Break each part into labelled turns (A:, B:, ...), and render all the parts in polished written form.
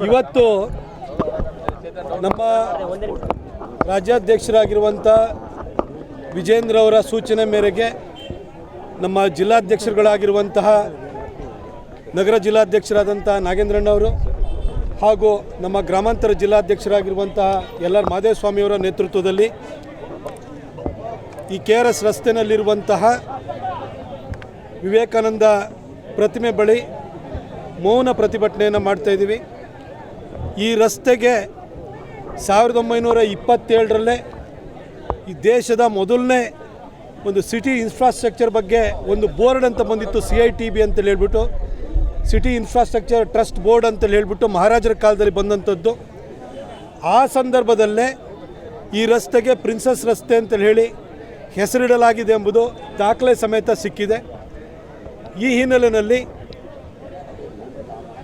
A: ಇವತ್ತು ನಮ್ಮ ರಾಜ್ಯಾಧ್ಯಕ್ಷರಾಗಿರುವಂಥ ವಿಜೇಂದ್ರ ಅವರ ಸೂಚನೆ ಮೇರೆಗೆ ನಮ್ಮ ಜಿಲ್ಲಾಧ್ಯಕ್ಷರುಗಳಾಗಿರುವಂತಹ ನಗರ ಜಿಲ್ಲಾಧ್ಯಕ್ಷರಾದಂಥ ನಾಗೇಂದ್ರಣ್ಣವರು ಹಾಗೂ ನಮ್ಮ ಗ್ರಾಮಾಂತರ ಜಿಲ್ಲಾಧ್ಯಕ್ಷರಾಗಿರುವಂತಹ ಎಲ್.ಆರ್. ಮಾದೇವಸ್ವಾಮಿಯವರ ನೇತೃತ್ವದಲ್ಲಿ ಈ KRS ರಸ್ತೆಯಲ್ಲಿರುವಂತಹ ವಿವೇಕಾನಂದ ಪ್ರತಿಮೆ ಬಳಿ ಮೌನ ಪ್ರತಿಭಟನೆಯನ್ನು ಮಾಡ್ತಾಯಿದ್ದೀವಿ. ಈ ರಸ್ತೆಗೆ 1927ರಲ್ಲೇ ಈ ದೇಶದ ಮೊದಲನೇ ಒಂದು ಸಿಟಿ ಇನ್ಫ್ರಾಸ್ಟ್ರಕ್ಚರ್ ಬಗ್ಗೆ ಒಂದು ಬೋರ್ಡ್ ಅಂತ ಬಂದಿತ್ತು, CITB ಅಂತೇಳಿ ಹೇಳ್ಬಿಟ್ಟು, ಸಿಟಿ ಇನ್ಫ್ರಾಸ್ಟ್ರಕ್ಚರ್ ಟ್ರಸ್ಟ್ ಬೋರ್ಡ್ ಅಂತೇಳಿ ಹೇಳ್ಬಿಟ್ಟು ಮಹಾರಾಜರ ಕಾಲದಲ್ಲಿ ಬಂದಂಥದ್ದು. ಆ ಸಂದರ್ಭದಲ್ಲೇ ಈ ರಸ್ತೆಗೆ ಪ್ರಿನ್ಸಸ್ ರಸ್ತೆ ಅಂತೇಳಿ ಹೇಳಿ ಹೆಸರಿಡಲಾಗಿದೆ ಎಂಬುದು ದಾಖಲೆ ಸಮೇತ ಸಿಕ್ಕಿದೆ. ಈ ಹಿನ್ನೆಲೆಯಲ್ಲಿ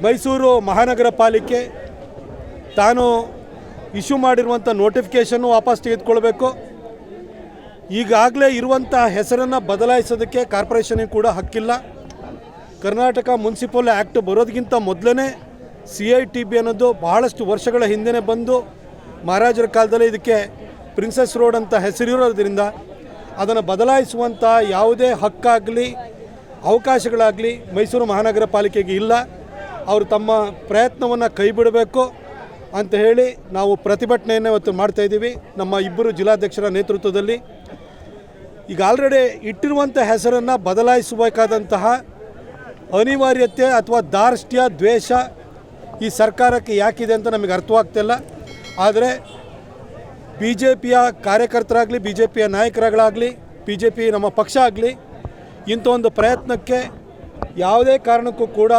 A: ಮೈಸೂರು ಮಹಾನಗರ ಪಾಲಿಕೆ ತಾನು ಇಶ್ಯೂ ಮಾಡಿರುವಂಥ ನೋಟಿಫಿಕೇಷನ್ನು ವಾಪಸ್ ತೆಗೆದುಕೊಳ್ಬೇಕು. ಈಗಾಗಲೇ ಇರುವಂಥ ಹೆಸರನ್ನು ಬದಲಾಯಿಸೋದಕ್ಕೆ ಕಾರ್ಪೊರೇಷನಿಗೆ ಕೂಡ ಹಕ್ಕಿಲ್ಲ. ಕರ್ನಾಟಕ ಮುನ್ಸಿಪಲ್ ಆ್ಯಕ್ಟ್ ಬರೋದಕ್ಕಿಂತ ಮೊದಲೇ CITB ಅನ್ನೋದು ಬಹಳಷ್ಟು ವರ್ಷಗಳ ಹಿಂದೆ ಬಂದು ಮಹಾರಾಜರ ಕಾಲದಲ್ಲಿ ಇದಕ್ಕೆ ಪ್ರಿನ್ಸಸ್ ರೋಡ್ ಅಂತ ಹೆಸರಿರೋದ್ರಿಂದ ಅದನ್ನು ಬದಲಾಯಿಸುವಂಥ ಯಾವುದೇ ಹಕ್ಕಾಗಲಿ ಅವಕಾಶಗಳಾಗಲಿ ಮೈಸೂರು ಮಹಾನಗರ ಪಾಲಿಕೆಗೆ ಇಲ್ಲ. ಅವರು ತಮ್ಮ ಪ್ರಯತ್ನವನ್ನು ಕೈ ಬಿಡಬೇಕು ಅಂತ ಹೇಳಿ ನಾವು ಪ್ರತಿಭಟನೆಯನ್ನು ಇವತ್ತು ಮಾಡ್ತಾಯಿದ್ದೀವಿ ನಮ್ಮ ಇಬ್ಬರು ಜಿಲ್ಲಾಧ್ಯಕ್ಷರ ನೇತೃತ್ವದಲ್ಲಿ. ಈಗ ಆಲ್ರೆಡಿ ಇಟ್ಟಿರುವಂಥ ಹೆಸರನ್ನು ಬದಲಾಯಿಸಬೇಕಾದಂತಹ ಅನಿವಾರ್ಯತೆ ಅಥವಾ ಧಾರ್ಷ್ಟ್ಯ ದ್ವೇಷ ಈ ಸರ್ಕಾರಕ್ಕೆ ಯಾಕಿದೆ ಅಂತ ನಮಗೆ ಅರ್ಥವಾಗ್ತಿಲ್ಲ. ಆದರೆ BJPಯ ಕಾರ್ಯಕರ್ತರಾಗಲಿ, BJPಯ ನಾಯಕರುಗಳಾಗಲಿ, BJP ನಮ್ಮ ಪಕ್ಷ ಆಗಲಿ ಇಂಥ ಒಂದು ಪ್ರಯತ್ನಕ್ಕೆ ಯಾವುದೇ ಕಾರಣಕ್ಕೂ ಕೂಡ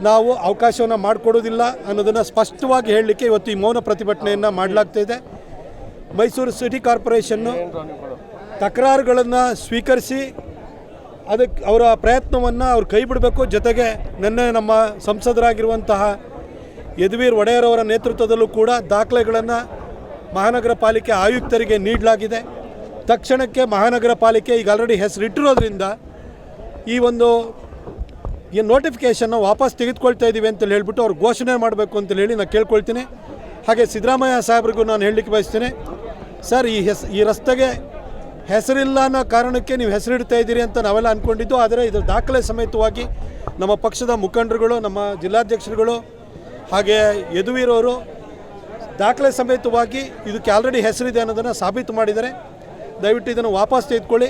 A: ನಾವು ಅವಕಾಶವನ್ನು ಮಾಡಿಕೊಡೋದಿಲ್ಲ ಅನ್ನೋದನ್ನು ಸ್ಪಷ್ಟವಾಗಿ ಹೇಳಲಿಕ್ಕೆ ಇವತ್ತು ಈ ಮೌನ ಪ್ರತಿಭಟನೆಯನ್ನು ಮಾಡಲಾಗ್ತಾಯಿದೆ. ಮೈಸೂರು ಸಿಟಿ ಕಾರ್ಪೊರೇಷನ್ನು ತಕರಾರುಗಳನ್ನು ಸ್ವೀಕರಿಸಿ ಅದಕ್ಕೆ ಅವರ ಪ್ರಯತ್ನವನ್ನು ಅವ್ರು ಕೈ ಬಿಡಬೇಕು. ಜೊತೆಗೆ ನಿನ್ನೆ ನಮ್ಮ ಸಂಸದರಾಗಿರುವಂತಹ ಯದುವೀರ್ ಒಡೆಯರ್ ನೇತೃತ್ವದಲ್ಲೂ ಕೂಡ ದಾಖಲೆಗಳನ್ನು ಮಹಾನಗರ ಪಾಲಿಕೆ ಆಯುಕ್ತರಿಗೆ ನೀಡಲಾಗಿದೆ. ತಕ್ಷಣಕ್ಕೆ ಮಹಾನಗರ ಪಾಲಿಕೆ ಈಗ ಆಲ್ರೆಡಿ ಹೆಸರಿಟ್ಟಿರೋದ್ರಿಂದ ಈ ಒಂದು ನೋಟಿಫಿಕೇಷನ್ನ ವಾಪಸ್ ತೆಗೆದುಕೊಳ್ತಾ ಇದ್ದೀವಿ ಅಂತೇಳಿ ಹೇಳ್ಬಿಟ್ಟು ಅವ್ರು ಘೋಷಣೆ ಮಾಡಬೇಕು ಅಂತೇಳಿ ಹೇಳಿ ನಾನು ಕೇಳ್ಕೊಳ್ತೀನಿ. ಹಾಗೆ ಸಿದ್ದರಾಮಯ್ಯ ಸಾಹೇಬ್ರಿಗೂ ನಾನು ಹೇಳಲಿಕ್ಕೆ ಬಯಸ್ತೀನಿ, ಸರ್ ಈ ರಸ್ತೆಗೆ ಹೆಸರಿಲ್ಲ ಅನ್ನೋ ಕಾರಣಕ್ಕೆ ನೀವು ಹೆಸರಿಡ್ತಾ ಇದ್ದೀರಿ ಅಂತ ನಾವೆಲ್ಲ ಅಂದ್ಕೊಂಡಿದ್ದು. ಆದರೆ ಇದರ ದಾಖಲೆ ಸಮೇತವಾಗಿ ನಮ್ಮ ಪಕ್ಷದ ಮುಖಂಡರುಗಳು, ನಮ್ಮ ಜಿಲ್ಲಾಧ್ಯಕ್ಷರುಗಳು ಹಾಗೆ ಯದುವೀರವರು ದಾಖಲೆ ಸಮೇತವಾಗಿ ಇದಕ್ಕೆ ಆಲ್ರೆಡಿ ಹೆಸರಿದೆ ಅನ್ನೋದನ್ನು ಸಾಬೀತು ಮಾಡಿದ್ದಾರೆ. ದಯವಿಟ್ಟು ಇದನ್ನು ವಾಪಸ್ ತೆಗೆದುಕೊಳ್ಳಿ.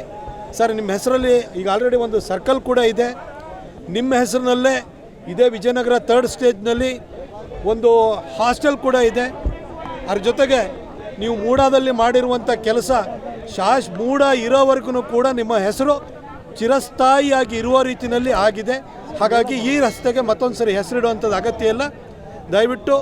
A: ಸರ್, ನಿಮ್ಮ ಹೆಸರಲ್ಲಿ ಈಗ ಆಲ್ರೆಡಿ ಒಂದು ಸರ್ಕಲ್ ಕೂಡ ಇದೆ, ನಿಮ್ಮ ಹೆಸರಿನಲ್ಲೇ ಇದೇ ವಿಜಯನಗರ 3rd ಸ್ಟೇಜ್ನಲ್ಲಿ ಒಂದು ಹಾಸ್ಟೆಲ್ ಕೂಡ ಇದೆ. ಅದ್ರ ಜೊತೆಗೆ ನೀವು ಮೂಡಾದಲ್ಲಿ ಮಾಡಿರುವಂಥ ಕೆಲಸ ಮೂಡ ಇರೋವರೆಗೂ ಕೂಡ ನಿಮ್ಮ ಹೆಸರು ಚಿರಸ್ಥಾಯಿಯಾಗಿ ಇರುವ ರೀತಿಯಲ್ಲಿ ಆಗಿದೆ. ಹಾಗಾಗಿ ಈ ರಸ್ತೆಗೆ ಮತ್ತೊಂದು ಸರಿ ಹೆಸರಿಡುವಂಥದ್ದು ಅಗತ್ಯ ಇಲ್ಲ. ದಯವಿಟ್ಟು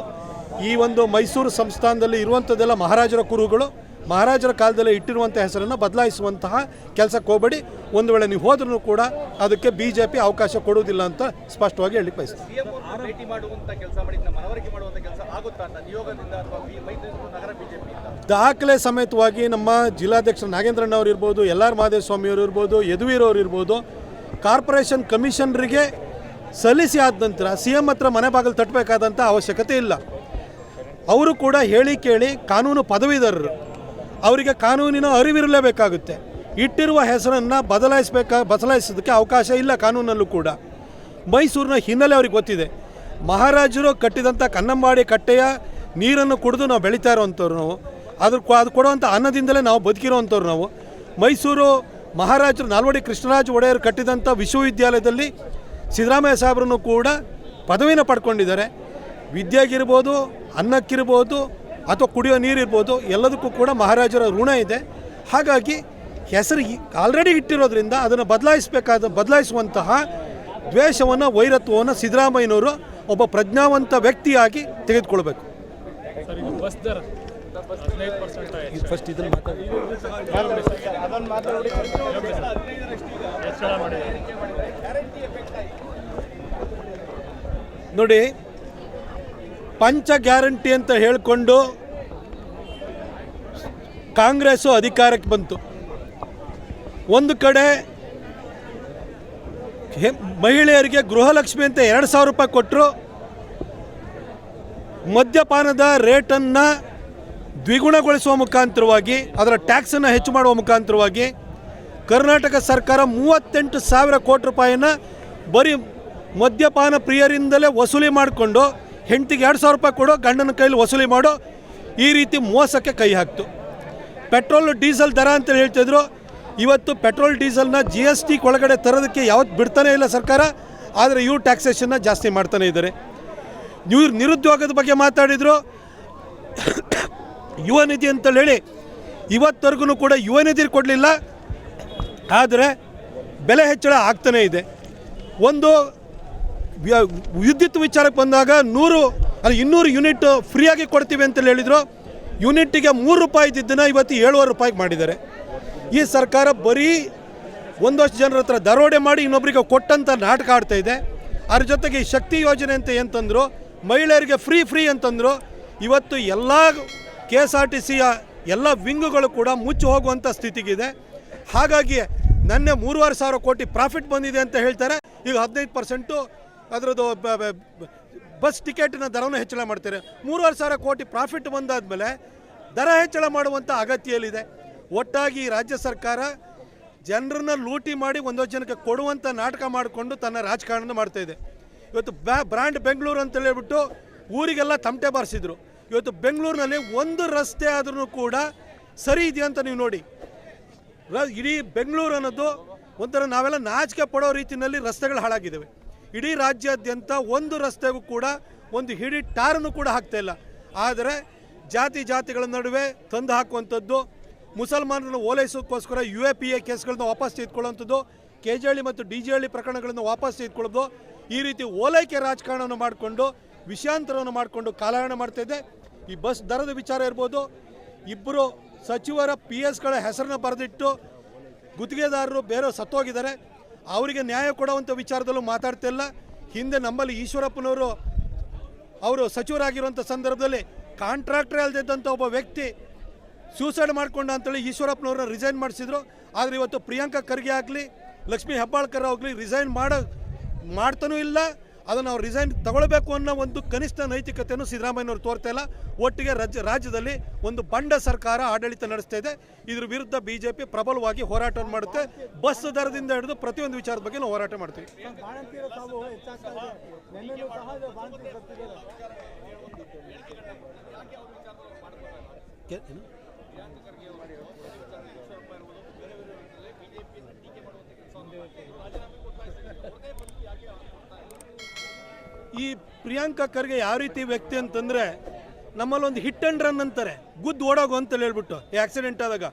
A: ಈ ಒಂದು ಮೈಸೂರು ಸಂಸ್ಥಾನದಲ್ಲಿ ಇರುವಂಥದ್ದೆಲ್ಲ ಮಹಾರಾಜರ ಕುರುಗಳು, ಮಹಾರಾಜರ ಕಾಲದಲ್ಲಿ ಇಟ್ಟಿರುವಂಥ ಹೆಸರನ್ನು ಬದಲಾಯಿಸುವಂತಹ ಕೆಲಸಕ್ಕೆ ಹೋಗಬೇಡಿ. ಒಂದು ವೇಳೆ ನೀವು ಹೋದ್ರೂ ಕೂಡ ಅದಕ್ಕೆ BJP ಅವಕಾಶ ಕೊಡುವುದಿಲ್ಲ ಅಂತ ಸ್ಪಷ್ಟವಾಗಿ ಹೇಳಲಿಕ್ಕೆ ಬಯಸ್ತೀನಿ. ದಾಖಲೆ ಸಮೇತವಾಗಿ ನಮ್ಮ ಜಿಲ್ಲಾಧ್ಯಕ್ಷರು ನಾಗೇಂದ್ರಣ್ಣವ್ರು ಇರ್ಬೋದು, ಎಲ್.ಆರ್. ಮಾದೇವಸ್ವಾಮಿಯವರು ಇರ್ಬೋದು, ಯದುವೀರವ್ರು ಇರ್ಬೋದು, ಕಾರ್ಪೊರೇಷನ್ ಕಮಿಷನರಿಗೆ ಸಲ್ಲಿಸಿ ಆದ ನಂತರ CM ಹತ್ರ ಮನೆ ಬಾಗಿಲು ತಟ್ಟಬೇಕಾದಂಥ ಅವಶ್ಯಕತೆ ಇಲ್ಲ. ಅವರು ಕೂಡ ಹೇಳಿ ಕೇಳಿ ಕಾನೂನು ಪದವೀಧರರು, ಅವರಿಗೆ ಕಾನೂನಿನ ಅರಿವಿರಲೇಬೇಕಾಗುತ್ತೆ. ಇಟ್ಟಿರುವ ಹೆಸರನ್ನು ಬದಲಾಯಿಸೋದಕ್ಕೆ ಅವಕಾಶ ಇಲ್ಲ ಕಾನೂನಲ್ಲೂ ಕೂಡ. ಮೈಸೂರಿನ ಹಿನ್ನೆಲೆ ಅವ್ರಿಗೆ ಗೊತ್ತಿದೆ. ಮಹಾರಾಜರು ಕಟ್ಟಿದಂಥ ಕನ್ನಂಬಾಡಿ ಕಟ್ಟೆಯ ನೀರನ್ನು ಕುಡಿದು ನಾವು ಬೆಳೀತಾ ಇರೋವಂಥವ್ರು, ನಾವು ಅದು ಕೊಡುವಂಥ ಅನ್ನದಿಂದಲೇ ನಾವು ಬದುಕಿರೋವಂಥವ್ರು ನಾವು. ಮೈಸೂರು ಮಹಾರಾಜರು ನಾಲ್ವಡಿ ಕೃಷ್ಣರಾಜ ಒಡೆಯರು ಕಟ್ಟಿದಂಥ ವಿಶ್ವವಿದ್ಯಾಲಯದಲ್ಲಿ ಸಿದ್ದರಾಮಯ್ಯ ಸಾಹೇಬ್ರನ್ನು ಕೂಡ ಪದವಿನ ಪಡ್ಕೊಂಡಿದ್ದಾರೆ. ವಿದ್ಯೆಗಿರ್ಬೋದು, ಅನ್ನಕ್ಕಿರ್ಬೋದು ಅಥವಾ ಕುಡಿಯೋ ನೀರಿರ್ಬೋದು, ಎಲ್ಲದಕ್ಕೂ ಕೂಡ ಮಹಾರಾಜರ ಋಣ ಇದೆ. ಹಾಗಾಗಿ ಹೆಸರು ಆಲ್ರೆಡಿ ಇಟ್ಟಿರೋದ್ರಿಂದ ಅದನ್ನು ಬದಲಾಯಿಸುವಂತಹ ದ್ವೇಷವನ್ನು, ವೈರತ್ವವನ್ನು ಸಿದ್ದರಾಮಯ್ಯನವರು ಒಬ್ಬ ಪ್ರಜ್ಞಾವಂತ ವ್ಯಕ್ತಿಯಾಗಿ ತೆಗೆದುಕೊಳ್ಬೇಕು. ಫಸ್ಟ್ ಇದನ್ನು ನೋಡಿ, ಪಂಚ ಗ್ಯಾರಂಟಿ ಅಂತ ಹೇಳಿಕೊಂಡು ಕಾಂಗ್ರೆಸ್ಸು ಅಧಿಕಾರಕ್ಕೆ ಬಂತು. ಒಂದು ಕಡೆ ಮಹಿಳೆಯರಿಗೆ ಗೃಹಲಕ್ಷ್ಮಿ ಅಂತ 2,000 ರೂಪಾಯಿ ಕೊಟ್ಟರು. ಮದ್ಯಪಾನದ ರೇಟನ್ನು ದ್ವಿಗುಣಗೊಳಿಸುವ ಮುಖಾಂತರವಾಗಿ ಅದರ ಟ್ಯಾಕ್ಸನ್ನು ಹೆಚ್ಚು ಮಾಡುವ ಮುಖಾಂತರವಾಗಿ ಕರ್ನಾಟಕ ಸರ್ಕಾರ 38,000 ಕೋಟಿ ರೂಪಾಯಿನ ಬರೀ ಮದ್ಯಪಾನ ಪ್ರಿಯರಿಂದಲೇ ವಸೂಲಿ ಮಾಡಿಕೊಂಡು ಹೆಂಡತಿಗೆ 2,000 ರೂಪಾಯಿ ಕೊಡೋ ಗಂಡನ ಕೈಲಿ ವಸೂಲಿ ಮಾಡೋ ಈ ರೀತಿ ಮೋಸಕ್ಕೆ ಕೈ ಹಾಕ್ತು. ಪೆಟ್ರೋಲ್ ಡೀಸೆಲ್ ದರ ಅಂತ ಹೇಳ್ತಿದ್ರು. ಇವತ್ತು ಪೆಟ್ರೋಲ್ ಡೀಸೆಲ್ನ GST ಒಳಗಡೆ ತರೋದಕ್ಕೆ ಯಾವತ್ತು ಬಿಡ್ತಾನೆ ಇಲ್ಲ ಸರ್ಕಾರ. ಆದರೆ ಇವ್ರು ಟ್ಯಾಕ್ಸೇಷನ್ನ ಜಾಸ್ತಿ ಮಾಡ್ತಾನೆ ಇದ್ದಾರೆ. ಇವ್ರು ನಿರುದ್ಯೋಗದ ಬಗ್ಗೆ ಮಾತಾಡಿದರು. ಯುವ ನಿಧಿ ಅಂತೇಳಿ ಹೇಳಿ ಇವತ್ತವರೆಗೂ ಕೂಡ ಯುವ ನಿಧಿ ಕೊಡಲಿಲ್ಲ. ಆದರೆ ಬೆಲೆ ಹೆಚ್ಚಳ ಆಗ್ತಾನೇ ಇದೆ. ಒಂದು ವಿದ್ಯುತ್ ವಿಚಾರಕ್ಕೆ ಬಂದಾಗ 200 ಯೂನಿಟ್ ಫ್ರೀಯಾಗಿ ಕೊಡ್ತೀವಿ ಅಂತೇಳಿ ಹೇಳಿದರು. ಯೂನಿಟ್ಟಿಗೆ 3 ರೂಪಾಯಿ ಇದ್ದಿದ್ದನ್ನು ಇವತ್ತು 7.5 ರೂಪಾಯಿಗೆ ಮಾಡಿದ್ದಾರೆ. ಈ ಸರ್ಕಾರ ಬರೀ ಒಂದಷ್ಟು ಜನರ ಹತ್ರ ದರೋಡೆ ಮಾಡಿ ಇನ್ನೊಬ್ಬರಿಗೆ ಕೊಟ್ಟಂಥ ನಾಟಕ ಆಡ್ತಾ ಇದೆ. ಅದ್ರ ಜೊತೆಗೆ ಈ ಶಕ್ತಿ ಯೋಜನೆ ಅಂತ ಅಂತಂದರು, ಮಹಿಳೆಯರಿಗೆ ಫ್ರೀ ಅಂತಂದರು. ಇವತ್ತು ಎಲ್ಲ KSRTCಯ ಎಲ್ಲ ವಿಂಗುಗಳು ಕೂಡ ಮುಚ್ಚಿ ಹೋಗುವಂಥ ಸ್ಥಿತಿಗಿದೆ. ಹಾಗಾಗಿ ನೆನ್ನೆ 3,500 ಕೋಟಿ ಪ್ರಾಫಿಟ್ ಬಂದಿದೆ ಅಂತ ಹೇಳ್ತಾರೆ. ಈಗ 15% ಅದರದ್ದು ಬಸ್ ಟಿಕೆಟಿನ ದರವನ್ನು ಹೆಚ್ಚಳ ಮಾಡ್ತಾರೆ. 3,500 ಕೋಟಿ ಪ್ರಾಫಿಟ್ ಬಂದಾದಮೇಲೆ ದರ ಹೆಚ್ಚಳ ಮಾಡುವಂಥ ಅಗತ್ಯ ಎಲ್ಲಿದೆ? ಒಟ್ಟಾಗಿ ರಾಜ್ಯ ಸರ್ಕಾರ ಜನರನ್ನ ಲೂಟಿ ಮಾಡಿ ಒಂದೊಂದು ಜನಕ್ಕೆ ಕೊಡುವಂಥ ನಾಟಕ ಮಾಡಿಕೊಂಡು ತನ್ನ ರಾಜಕಾರಣ ಮಾಡ್ತಾಯಿದೆ. ಇವತ್ತು ಬ್ರ್ಯಾಂಡ್ ಬೆಂಗಳೂರು ಅಂತ ಹೇಳ್ಬಿಟ್ಟು ಊರಿಗೆಲ್ಲ ತಮಟೆ ಬಾರಿಸಿದ್ರು. ಇವತ್ತು ಬೆಂಗಳೂರಿನಲ್ಲಿ ಒಂದು ರಸ್ತೆ ಆದ್ರೂ ಕೂಡ ಸರಿ ಇದೆಯಾ ಅಂತ ನೀವು ನೋಡಿ. ಇಡೀ ಬೆಂಗಳೂರು ಅನ್ನೋದು ಒಂಥರ ನಾವೆಲ್ಲ ನಾಚಿಕೆ ಪಡೋ ರೀತಿಯಲ್ಲಿ ರಸ್ತೆಗಳು ಹಾಳಾಗಿದ್ದಾವೆ. ಇಡೀ ರಾಜ್ಯಾದ್ಯಂತ ಒಂದು ರಸ್ತೆಗೂ ಕೂಡ ಒಂದು ಹಿಡಿ ಟಾರನ್ನು ಕೂಡ ಹಾಕ್ತಾ ಇಲ್ಲ. ಆದರೆ ಜಾತಿಗಳ ನಡುವೆ ತಂದು ಹಾಕುವಂಥದ್ದು, ಮುಸಲ್ಮಾನರನ್ನು ಓಲೈಸೋಕ್ಕೋಸ್ಕರ UAPA ಕೇಸ್ಗಳನ್ನ ವಾಪಸ್ ತೆಗೆದುಕೊಳ್ಳುವಂಥದ್ದು, KJHಳ್ಳಿ ಮತ್ತು DJಹಳ್ಳಿ ಪ್ರಕರಣಗಳನ್ನು ವಾಪಸ್ ತೆಗೆದುಕೊಳ್ಳೋದು, ಈ ರೀತಿ ಓಲೈಕೆ ರಾಜಕಾರಣವನ್ನು ಮಾಡಿಕೊಂಡು ವಿಷಯಾಂತರವನ್ನು ಮಾಡಿಕೊಂಡು ಕಾಲಹರಣ ಮಾಡ್ತಾಯಿದೆ. ಈ ಬಸ್ ದರದ ವಿಚಾರ ಇರ್ಬೋದು. ಇಬ್ಬರು ಸಚಿವರ PSಗಳ ಹೆಸರನ್ನ ಬರೆದಿಟ್ಟು ಗುತ್ತಿಗೆದಾರರು ಬೇರೆ ಸತ್ತೋಗಿದ್ದಾರೆ. ಅವರಿಗೆ ನ್ಯಾಯ ಕೊಡುವಂಥ ವಿಚಾರದಲ್ಲೂ ಮಾತಾಡ್ತಾ ಇಲ್ಲ. ಹಿಂದೆ ನಮ್ಮಲ್ಲಿ ಈಶ್ವರಪ್ಪನವರು ಅವರು ಸಚಿವರಾಗಿರುವಂಥ ಸಂದರ್ಭದಲ್ಲಿ ಕಾಂಟ್ರಾಕ್ಟರ್ ಅಲ್ದಿದ್ದಂಥ ಒಬ್ಬ ವ್ಯಕ್ತಿ ಸೂಸೈಡ್ ಮಾಡ್ಕೊಂಡ ಅಂತೇಳಿ ಈಶ್ವರಪ್ಪನವ್ರನ್ನ ರಿಸೈನ್ ಮಾಡಿಸಿದ್ರು. ಆದರೆ ಇವತ್ತು ಪ್ರಿಯಾಂಕಾ ಖರ್ಗೆ ಆಗಲಿ, ಲಕ್ಷ್ಮೀ ಹೆಬ್ಬಾಳ್ಕರ್ ಆಗಲಿ ರಿಸೈನ್ ಮಾಡ್ತಾನೂ ಇಲ್ಲ. ಅದನ್ನು ಅವ್ರು ರಿಸೈನ್ ತಗೊಳ್ಬೇಕು ಅನ್ನೋ ಒಂದು ಕನಿಷ್ಠ ನೈತಿಕತೆಯನ್ನು ಸಿದ್ದರಾಮಯ್ಯನವರು ತೋರ್ತಾ ಇಲ್ಲ. ಒಟ್ಟಿಗೆ ರಾಜ್ಯದಲ್ಲಿ ಒಂದು ಬಂಡ ಸರ್ಕಾರ ಆಡಳಿತ ನಡೆಸ್ತಾ ಇದೆ. ಇದ್ರ ವಿರುದ್ಧ BJP ಪ್ರಬಲವಾಗಿ ಹೋರಾಟವನ್ನು ಮಾಡುತ್ತೆ. ಬಸ್ ದರದಿಂದ ಹಿಡಿದು ಪ್ರತಿಯೊಂದು ವಿಚಾರದ ಬಗ್ಗೆ ನಾವು ಹೋರಾಟ ಮಾಡ್ತೀವಿ. ಈ ಪ್ರಿಯಾಂಕಾ ಖರ್ಗೆ ಯಾವ ರೀತಿ ವ್ಯಕ್ತಿ ಅಂತಂದರೆ, ನಮ್ಮಲ್ಲಿ ಒಂದು ಹಿಟ್ ಆ್ಯಂಡ್ ರನ್ ಅಂತಾರೆ, ಗುದ್ದು ಓಡೋಗು ಅಂತ ಹೇಳ್ಬಿಟ್ಟು ಆಕ್ಸಿಡೆಂಟ್ ಆದಾಗ.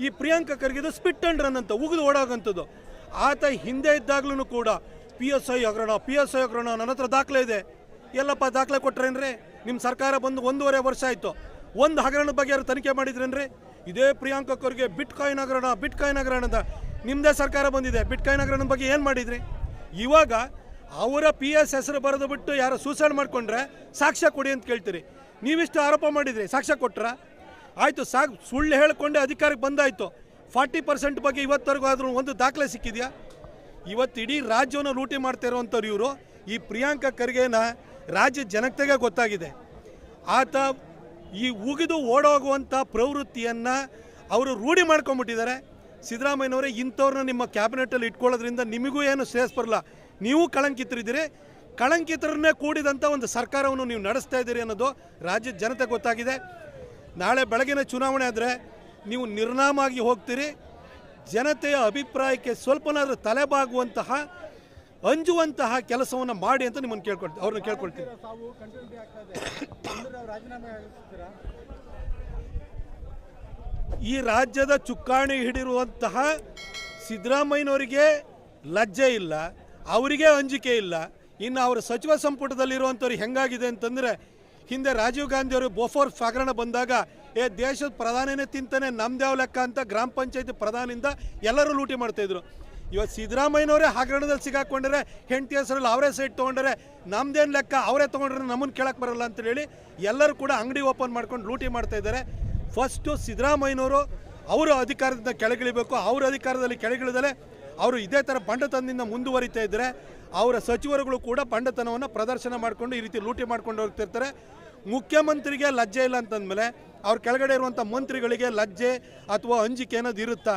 A: ಈ ಪ್ರಿಯಾಂಕಾ ಖರ್ಗೆದು ಸ್ಪಿಟ್ ಆ್ಯಂಡ್ ರನ್ ಅಂತ ಉಗಿದು ಓಡೋಗಂಥದ್ದು. ಆತ ಹಿಂದೆ ಇದ್ದಾಗ್ಲೂ ಕೂಡ PSI ಹಗರಣ ನನ್ನ ಹತ್ರ ದಾಖಲೆ ಇದೆ. ಎಲ್ಲಪ್ಪ ದಾಖಲೆ ಕೊಟ್ರೇನ್ರಿ? ನಿಮ್ಮ ಸರ್ಕಾರ ಬಂದು 1.5 ವರ್ಷ ಆಯಿತು. ಒಂದು ಹಗರಣದ ಬಗ್ಗೆ ಯಾರು ತನಿಖೆ ಮಾಡಿದ್ರೇನ್ರಿ? ಇದೇ ಪ್ರಿಯಾಂಕಾ ಖರ್ಗೆ ಬಿಟ್ಕಾಯಿನ್ ಹಗರಣದ ನಿಮ್ಮದೇ ಸರ್ಕಾರ ಬಂದಿದೆ. ಬಿಟ್ಕಾಯಿನ್ ಹಗರಣದ ಬಗ್ಗೆ ಏನು ಮಾಡಿದ್ರಿ? ಇವಾಗ ಅವರ PS ಹೆಸರು ಬರೆದು ಬಿಟ್ಟು ಯಾರು ಸೂಸೈಡ್ ಮಾಡಿಕೊಂಡ್ರೆ ಸಾಕ್ಷ್ಯ ಕೊಡಿ ಅಂತ ಕೇಳ್ತೀರಿ. ನೀವಿಷ್ಟು ಆರೋಪ ಮಾಡಿದ್ರಿ, ಸಾಕ್ಷ್ಯ ಕೊಟ್ರ? ಆಯಿತು, ಸುಳ್ಳು ಹೇಳ್ಕೊಂಡೆ ಅಧಿಕಾರಕ್ಕೆ ಬಂದಾಯಿತು. 40% ಬಗ್ಗೆ ಇವತ್ತವರೆಗೂ ಆದರೂ ಒಂದು ದಾಖಲೆ ಸಿಕ್ಕಿದೆಯಾ? ಇವತ್ತು ಇಡೀ ರಾಜ್ಯವನ್ನು ಲೂಟಿ ಮಾಡ್ತಾ ಇರುವಂಥವ್ರು ಇವರು. ಈ ಪ್ರಿಯಾಂಕಾ ಖರ್ಗೆನ ರಾಜ್ಯ ಜನತೆಗೆ ಗೊತ್ತಾಗಿದೆ. ಆತ ಈ ಉಗಿದು ಓಡೋಗುವಂಥ ಪ್ರವೃತ್ತಿಯನ್ನು ಅವರು ರೂಢಿ ಮಾಡ್ಕೊಂಡ್ಬಿಟ್ಟಿದ್ದಾರೆ. ಸಿದ್ದರಾಮಯ್ಯನವರೇ, ಇಂಥವ್ರನ್ನ ನಿಮ್ಮ ಕ್ಯಾಬಿನೆಟಲ್ಲಿ ಇಟ್ಕೊಳ್ಳೋದ್ರಿಂದ ನಿಮಗೂ ಏನು ಶ್ರೇಯಸ್ ಬರಲ್ಲ. ನೀವು ಕಳಂಕಿತರಿದ್ದೀರಿ. ಕಳಂಕಿತರನ್ನೇ ಕೂಡಿದಂಥ ಒಂದು ಸರ್ಕಾರವನ್ನು ನೀವು ನಡೆಸ್ತಾ ಇದ್ದೀರಿ ಅನ್ನೋದು ರಾಜ್ಯದ ಜನತೆ ಗೊತ್ತಾಗಿದೆ. ನಾಳೆ ಬೆಳಗಿನ ಚುನಾವಣೆ ಆದರೆ ನೀವು ನಿರ್ನಾಮ ಆಗಿ ಹೋಗ್ತೀರಿ. ಜನತೆಯ ಅಭಿಪ್ರಾಯಕ್ಕೆ ಸ್ವಲ್ಪನಾದರೂ ತಲೆಬಾಗುವಂತಹ ಅಂಜುವಂತಹ ಕೆಲಸವನ್ನು ಮಾಡಿ ಅಂತ ಅವ್ರನ್ನ ಕೇಳ್ಕೊಳ್ತೀನಿ. ಈ ರಾಜ್ಯದ ಚುಕ್ಕಾಣಿ ಹಿಡಿರುವಂತಹ ಸಿದ್ದರಾಮಯ್ಯನವರಿಗೆ ಲಜ್ಜೆ ಇಲ್ಲ, ಅವರಿಗೆ ಅಂಜಿಕೆ ಇಲ್ಲ. ಇನ್ನು ಅವರ ಸಚಿವ ಸಂಪುಟದಲ್ಲಿರುವಂಥವ್ರು ಹೆಂಗಾಗಿದೆ ಅಂತಂದರೆ, ಹಿಂದೆ ರಾಜೀವ್ ಗಾಂಧಿಯವರು ಬೋಫೋರ್ಸ್ ಹಗರಣ ಬಂದಾಗ ದೇಶದ ಪ್ರಧಾನಿನೇ ತಿಂತಾನೆ ನಮ್ದ್ಯಾವ ಲೆಕ್ಕ ಅಂತ ಗ್ರಾಮ ಪಂಚಾಯತಿ ಪ್ರಧಾನಿಂದ ಎಲ್ಲರೂ ಲೂಟಿ ಮಾಡ್ತಾಯಿದ್ರು. ಇವತ್ತು ಸಿದ್ದರಾಮಯ್ಯನವರೇ ಹಗರಣದಲ್ಲಿ ಸಿಗಾಕೊಂಡ್ರೆ, ಹೆಂಡತಿ ಹೆಸರಲ್ಲಿ ಅವರೇ ಸೈಟ್ ತೊಗೊಂಡ್ರೆ ನಮ್ದೇನು ಲೆಕ್ಕ, ಅವರೇ ತೊಗೊಂಡ್ರೆ ನಮ್ಮನ್ನು ಕೇಳಕ್ಕೆ ಬರಲ್ಲ ಅಂತೇಳಿ ಎಲ್ಲರೂ ಕೂಡ ಅಂಗಡಿ ಓಪನ್ ಮಾಡ್ಕೊಂಡು ಲೂಟಿ ಮಾಡ್ತಾಯಿದ್ದಾರೆ. ಫಸ್ಟು ಸಿದ್ದರಾಮಯ್ಯನವರು ಅವರು ಅಧಿಕಾರದಿಂದ ಕೆಳಗಿಳಿಬೇಕು. ಅವ್ರ ಅಧಿಕಾರದಲ್ಲಿ ಕೆಳಗಿಳಿದಲೆ ಅವರು ಇದೇ ಥರ ಬಂಡತನದಿಂದ ಮುಂದುವರಿತಾ ಇದ್ದರೆ ಅವರ ಸಚಿವರುಗಳು ಕೂಡ ಬಂಡತನವನ್ನು ಪ್ರದರ್ಶನ ಮಾಡಿಕೊಂಡು ಈ ರೀತಿ ಲೂಟಿ ಮಾಡ್ಕೊಂಡು ಹೋಗ್ತಿರ್ತಾರೆ. ಮುಖ್ಯಮಂತ್ರಿಗೆ ಲಜ್ಜೆ ಇಲ್ಲ ಅಂತಂದಮೇಲೆ ಅವ್ರ ಕೆಳಗಡೆ ಇರುವಂಥ ಮಂತ್ರಿಗಳಿಗೆ ಲಜ್ಜೆ ಅಥವಾ ಅಂಜಿಕೆ ಅನ್ನೋದು ಇರುತ್ತಾ?